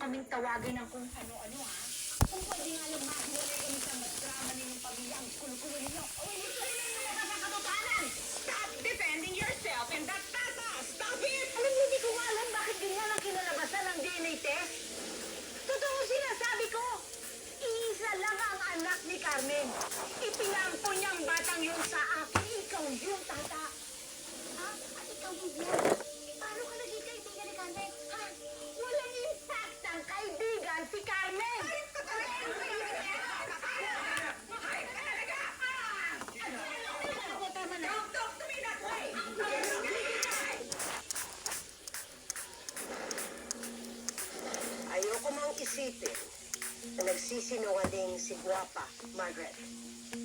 kaming tawagin ng kung ano-ano, ha? Kung pwede nga lang mahiwalay kami sa drama ninyong pamilya ang kulo-kulo ninyo. O hindi ko rin ninyo makakatotohanan! Stop defending yourself and that tata! Stop it! Alam niyo, hindi ko nga alam bakit ganyan ang kinalabasan ng DNA test. Totoo sinasabi ko. Iisa lang ang anak ni Carmen. Ipinampo niyang batang yun sa akin. Ikaw yun, tata. Ha? At ikaw yun. Paano ka naging kaibigan ni Carmen? Ha? Walang impact ang kaibigan si Carmen! Don't talk to me that way! Ayoko mang isipin na nagsisinungaling si Guapa, Margaret.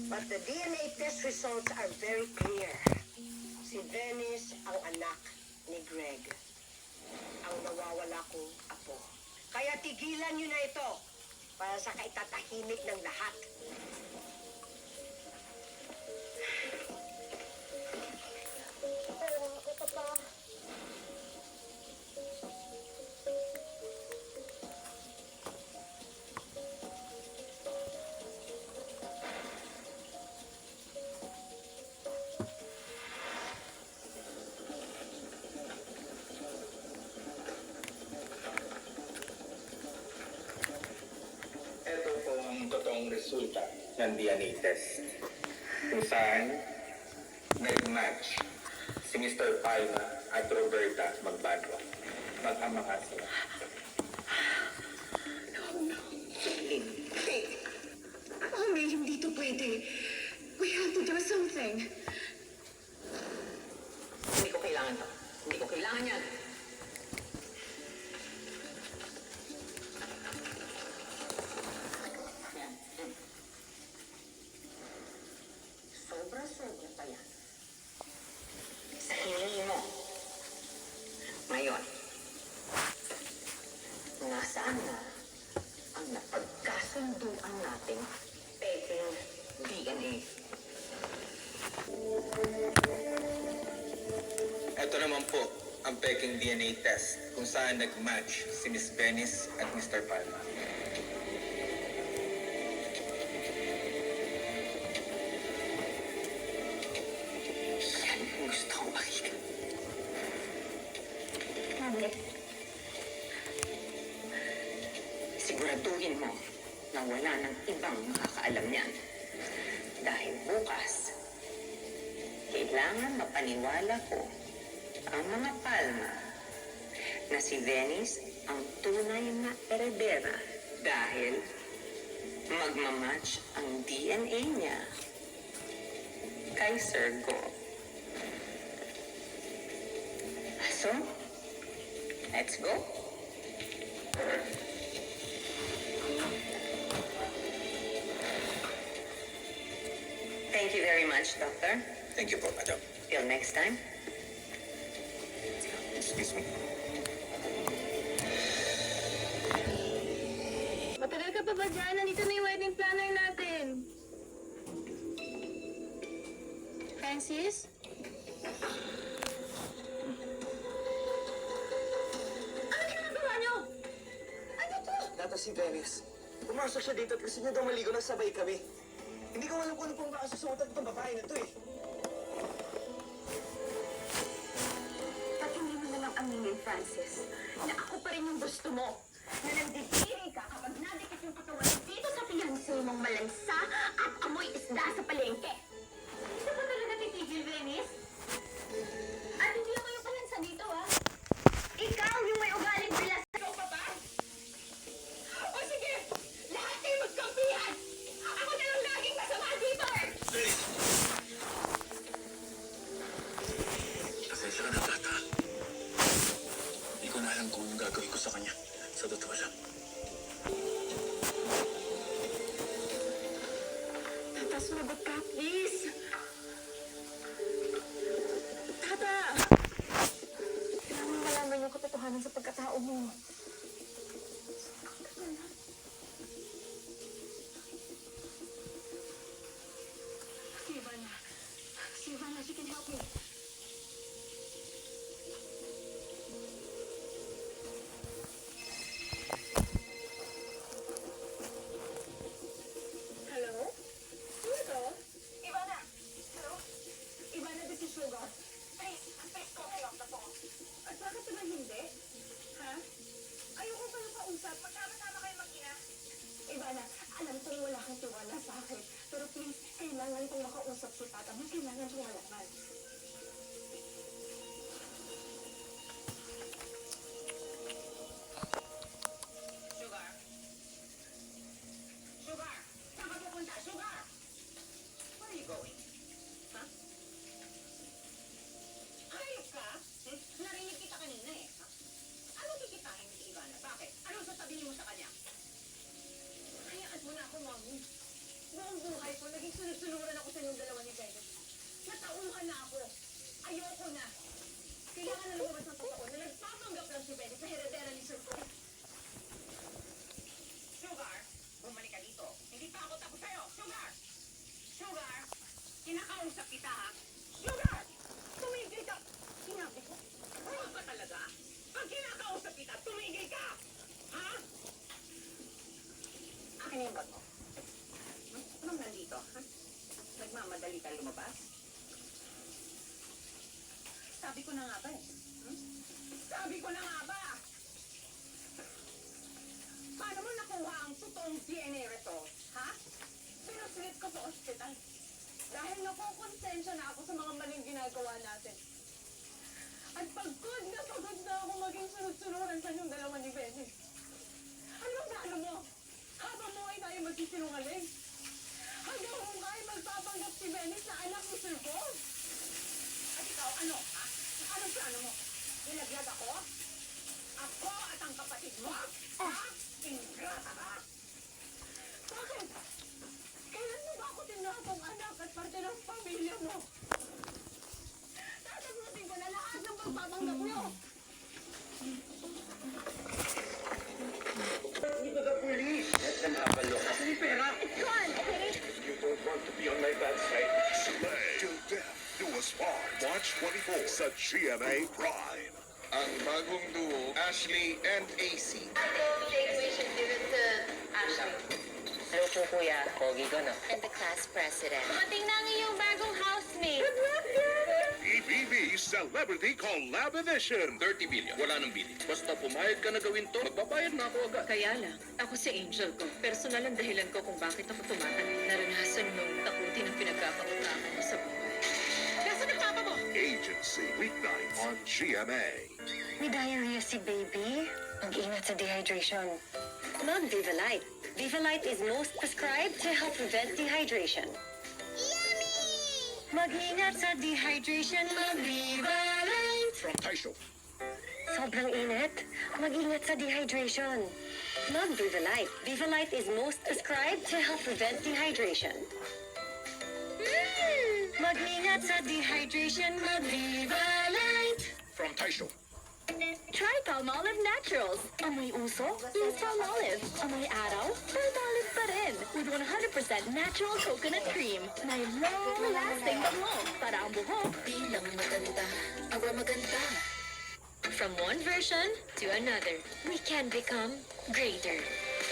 But the DNA test results are very clear. Si Venice ang anak ni Greg. Ang nawawala kong apo. Kaya tigilan niyo na ito para sa kaitatahimik ng lahat. Totoong resulta ng DNA test. Kung saan nag-match si Mr. Palma at Roberta Magbanwa. Mag-ama nga sila. No. Hindi. Mami, hindi to pwede. We have to do something. Hindi ko kailangan to. Hindi ko kailangan yan. Sobra-sobra pa yan. Sa hingin mo. Ngayon, nasaan na ang napagkasunduan nating peking DNA? Ito naman po ang peking DNA test kung saan nag-match si Miss Venice at Mr. Palma. Yan ang gusto kong makita. Mami, Siguraduhin mo na wala ng ibang makakaalam niyan. Dahil bukas, kailangan mapaniwala ko ang mga Palma na si Venice ang tunay na heredera dahil magmamatch ang DNA niya kay Sir Go. So, let's go. Thank you very much, Doctor. Thank you po, Madam. Till next time. Excuse me. matagal ka pa ba dyan? Nandito na yung wedding planner natin. Francis? Ano ginagawa niyo? Ano to? Dato si Venice. Pumasok siya dito at gusto niya daw maligo na sabay kami. Hindi ko alam kung ano pong makasusuotan itong babae na to eh. Ba't hindi mo nalang aminin, Francis, na ako pa rin yung gusto mo? Na nandidiri ka kapag nadikit yung katawan dito sa fiancé mong malansa at amoy isda sa palengke. Hindi ba talaga titigil, Venice? At hindi ako yung palansa dito, ha? Ikaw yung may ugaling bilas. Ikaw pa ba? O sige, lahat kayo magkampihan! Ako na lang laging masama dito, eh! Pasensya ka na, Tata. Hindi ko na alam kung anong gagawin ko sa kanya. Sa totoo lang. Tata, sumagot ka, please. mag-usap. Magkakasama kayo mag-ina. Ivana, alam kong wala kang tiwala sa akin. Pero please, kailangan kong makausap si Tata. May kailangan kong malaman. Sugar? Sugar! Saan ka pupunta? Sugar! Where are you going? Ha? Ayos ka? Narinig kita kanina eh. Ha? Ano kikitain ni Ivana? Bakit? Anong sasabihin mo sa kanya? Hayaan mo na ako, Mami. Buong buhay ko, naging sunod-sunuran ako sa inyong dalawa ni Bennett. Natauhan na ako. Ayoko na. Kailangan na lumabas ng totoo na nagpapanggap lang si Bennett sa heredera ni Sir Paul. Sugar, bumalik ka dito. Hindi pa ako tapos sa'yo. Sugar! Sugar! Kinakausap kita, ha? Sugar! Tumigil ka! Sinabi ko, huwag ka talaga. Pag kinakausap kita, tumigil ka! Ha? Akin na yung bag mo. Anong nandito, ha? Nagmamadali ka lumabas? Sabi ko na nga ba eh. Sabi ko na nga ba? Paano mo nakuha ang totoong DNA result, ha? Pinusulit ko sa ospital. Dahil nakukonsensya na ako sa mga maling ginagawa natin. At pagod na ako maging sunod-sunuran sa inyong dalawa ni Benny. Ano ang plano mo? Habang mo ay tayo magsisinungaling. Hanggang mo ay magpapanggap si Benny sa anak ni Sir Paul. At ikaw, ano, ha? Anong plano mo? Nilaglag ako? Ako at ang kapatid mo? Ha? Ingrata ka? Bakit? Kailan mo ba ako tinatong anak at parte ng pamilya mo? Tatagutin ko na lahat ng pagpapanggap niyo. Hindi ka police. Let them have a look. Asan yung pera? It's gone, okay? You don't want to be on my bad side. Slay Till Death Do Us Part. March 24 sa GMA Prime. Ang bagong duo, Ashley and AC. We should give it to Ashley. Hello po, Kuya. Pogi ko, no? And the class president. Dumating na ang iyong bagong housemate. EBB Celebrity Collab Edition. 30 billion. Wala nang bili. Basta pumayag ka na gawin to, magbabayad na ako agad. Kaya lang, ako si Angel ko. Personal ang dahilan ko kung bakit ako tumatagal. Naranasan nung takutin ang pinagkakautakan mo sa buhay. Nasaan ang papa mo? Agency Weeknights on GMA. May diarrhea si baby. Mag-ingat sa dehydration. Mag Viva Light. Viva Light is most prescribed to help prevent dehydration. Yummy! Mag-ingat sa dehydration. Mag Viva Light. From Taisho. Sobrang init. Mag-ingat sa dehydration. Mag Viva Light. Viva Light is most prescribed to help prevent dehydration. Mag-ingat sa dehydration. Mag Viva Light. From Taisho. Try Palmolive Naturals. Amoy usok? Use Palmolive. Amoy araw? Palmolive pa rin. With 100% natural coconut cream. May long-lasting bango. Para ang buhok di lang maganda. Aba maganda. From one version to another, we can become greater.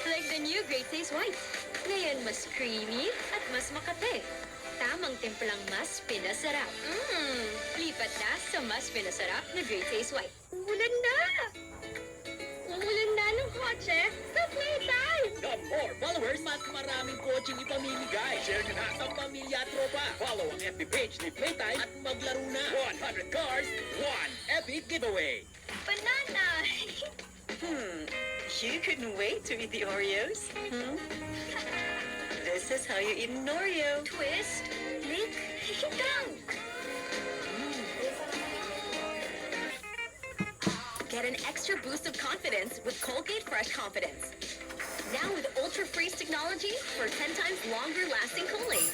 Like the new Great Taste White. Ngayon mas creamy at mas makate. Tamang timplang mas pinasarap. Lipat na sa mas pinasarap na Great Taste White. Umulan na! Umulan na ng kotse sa playtime! The more followers, mas maraming coaching ipamimigay. Share nyo na sa pamilya at tropa. Follow ang FB page ni Playtime at maglaro na. 100 cars, 1 epic giveaway. Banana! You couldn't wait to eat the Oreos? This is how you eat an Oreo. Twist, lick, dunk! Get an extra boost of confidence with Colgate Fresh Confidence. Now with Ultra Freeze technology for 10 times longer lasting cooling.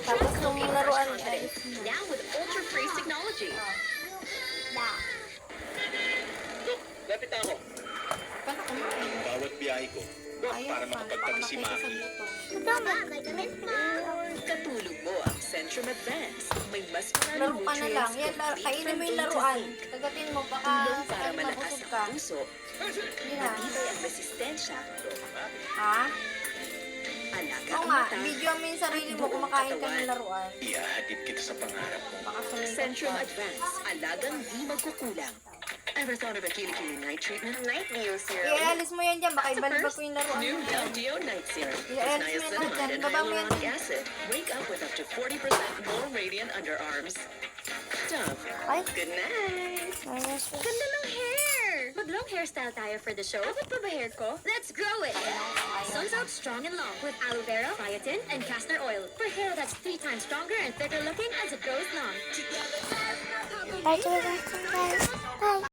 Try Colgate Fresh Confidence. Now with Ultra Freeze technology. Lapit ako. Bawat biyahe ko, para makapagtabi si Maki. Katulog mo ang Centrum Advance. May mas Laro maraming ka na lang. nutrients, Yan, kainin mo yung laruan. Kagatin mo, baka tulong para sakit malakas mabusog ang ka. puso, Hindi na. matibay ang resistensya, Ha? alaga Oo ang nga, mata, video mo yung sarili mo, kumakain ka ng laruan. Ihahatid kita sa pangarap mo. Baka sumikat Centrum ka. Advance, alagang di magkukulang. Ever thought of a Kili night treatment? Night Dio serum. Ialis mo yan dyan. Baka ibalibag ko yung laruan New mo. Del Dio night serum. With Ialis mo yan niacinamide dyan. and Baba mo yan. hyaluronic acid. Wake up with up to 40% more radiant underarms. Dove. Ay, Good night. ayos. Ganda ng hair! Mag-long hairstyle tayo for the show. Abot pa ba hair ko? Let's grow it! Suns Out Strong and Long with aloe vera, biotin, and castor oil for hair that's 3 times stronger and thicker looking as it grows long. Bye to the guys. Bye.